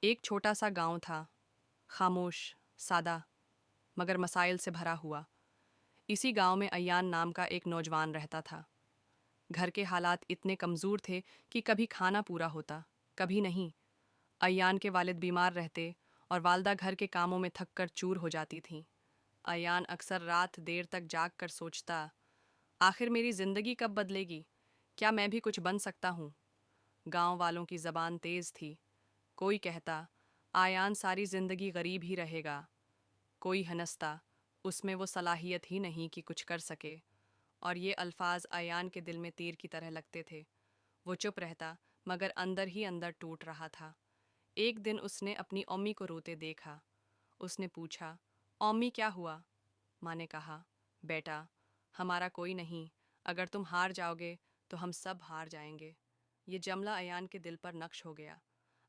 एक छोटा सा गांव था, खामोश, सादा, मगर मसाइल से भरा हुआ। इसी गांव में अयान नाम का एक नौजवान रहता था। घर के हालात इतने कमज़ोर थे कि कभी खाना पूरा होता, कभी नहीं। अयान के वालिद बीमार रहते और वालदा घर के कामों में थक कर चूर हो जाती थीं। अयान अक्सर रात देर तक जाग कर सोचता, आखिर मेरी ज़िंदगी कब बदलेगी? क्या मैं भी कुछ बन सकता हूँ? गांव वालों की ज़बान तेज़ थी। कोई कहता, आयान सारी ज़िंदगी गरीब ही रहेगा। कोई हंसता, उसमें वो सलाहियत ही नहीं कि कुछ कर सके। और ये अल्फाज आयान के दिल में तीर की तरह लगते थे। वो चुप रहता, मगर अंदर ही अंदर टूट रहा था। एक दिन उसने अपनी अम्मी को रोते देखा। उसने पूछा, अम्मी क्या हुआ? माँ ने कहा, बेटा, हमारा कोई नहीं। अगर तुम हार जाओगे तो हम सब हार जाएंगे। ये जमला अयान के दिल पर नक्श हो गया।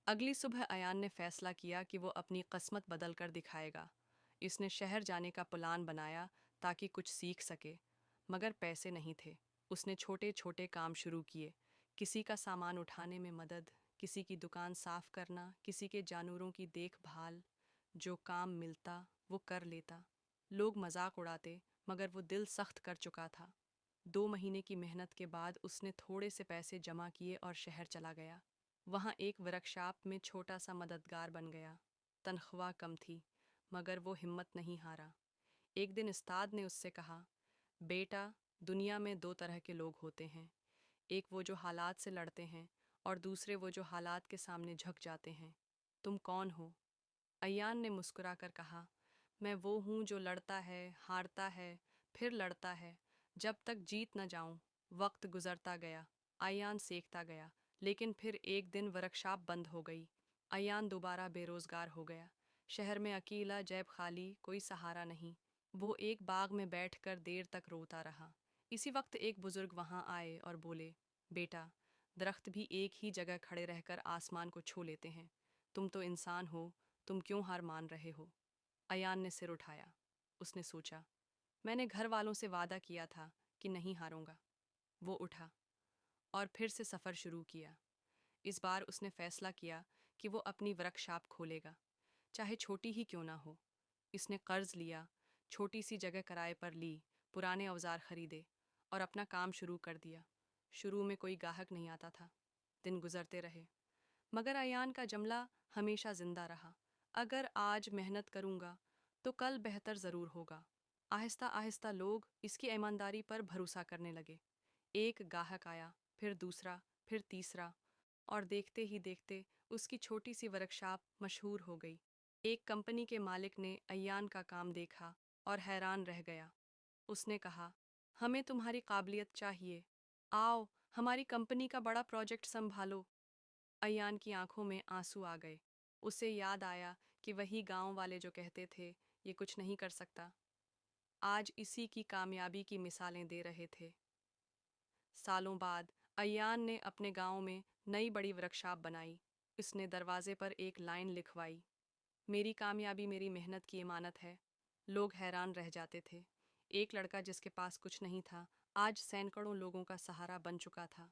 अगली सुबह अयान ने फैसला किया कि वो अपनी किस्मत बदल कर दिखाएगा। इसने शहर जाने का प्लान बनाया ताकि कुछ सीख सके, मगर पैसे नहीं थे। उसने छोटे छोटे काम शुरू किए, किसी का सामान उठाने में मदद, किसी की दुकान साफ करना, किसी के जानवरों की देखभाल। जो काम मिलता वो कर लेता। लोग मजाक उड़ाते, मगर वो दिल सख्त कर चुका था। 2 महीने की मेहनत के बाद उसने थोड़े से पैसे जमा किए और शहर चला गया। वहाँ एक वर्कशॉप में छोटा सा मददगार बन गया। तनख्वाह कम थी, मगर वो हिम्मत नहीं हारा। एक दिन उस्ताद ने उससे कहा, बेटा, दुनिया में 2 तरह के लोग होते हैं। एक वो जो हालात से लड़ते हैं, और दूसरे वो जो हालात के सामने झुक जाते हैं। तुम कौन हो? अयान ने मुस्कुराकर कहा, मैं वो हूँ जो लड़ता है, हारता है, फिर लड़ता है, जब तक जीत न जाऊं। वक्त गुजरता गया, अयान सीखता गया, लेकिन फिर एक दिन वर्कशॉप बंद हो गई। अयान दोबारा बेरोजगार हो गया। शहर में अकेला, जेब खाली, कोई सहारा नहीं। वो एक बाग में बैठकर देर तक रोता रहा। इसी वक्त एक बुजुर्ग वहां आए और बोले, बेटा, दरख्त भी एक ही जगह खड़े रहकर आसमान को छू लेते हैं। तुम तो इंसान हो, तुम क्यों हार मान रहे हो? अयान ने सिर उठाया। उसने सोचा, मैंने घर वालों से वादा किया था कि नहीं हारूंगा। वो उठा और फिर से सफ़र शुरू किया। इस बार उसने फैसला किया कि वो अपनी वर्कशॉप खोलेगा, चाहे छोटी ही क्यों ना हो। इसने कर्ज लिया, छोटी सी जगह किराए पर ली, पुराने औजार खरीदे और अपना काम शुरू कर दिया। शुरू में कोई ग्राहक नहीं आता था। दिन गुजरते रहे, मगर अयान का जमला हमेशा जिंदा रहा। अगर आज मेहनत करूंगा तो कल बेहतर ज़रूर होगा। आहिस्ता आहिस्ता लोग इसकी ईमानदारी पर भरोसा करने लगे। एक गाहक आया, फिर दूसरा, फिर तीसरा, और देखते ही देखते उसकी छोटी सी वर्कशॉप मशहूर हो गई। एक कंपनी के मालिक ने अयान का काम देखा और हैरान रह गया। उसने कहा, हमें तुम्हारी काबिलियत चाहिए। आओ, हमारी कंपनी का बड़ा प्रोजेक्ट संभालो। अयान की आंखों में आंसू आ गए। उसे याद आया कि वही गांव वाले जो कहते थे, ये कुछ नहीं कर सकता, आज इसी की कामयाबी की मिसालें दे रहे थे। सालों बाद अयान ने अपने गांव में नई बड़ी वर्कशॉप बनाई। इसने दरवाजे पर एक लाइन लिखवाई, मेरी कामयाबी मेरी मेहनत की इमानत है। लोग हैरान रह जाते थे। एक लड़का जिसके पास कुछ नहीं था, आज सैकड़ों लोगों का सहारा बन चुका था।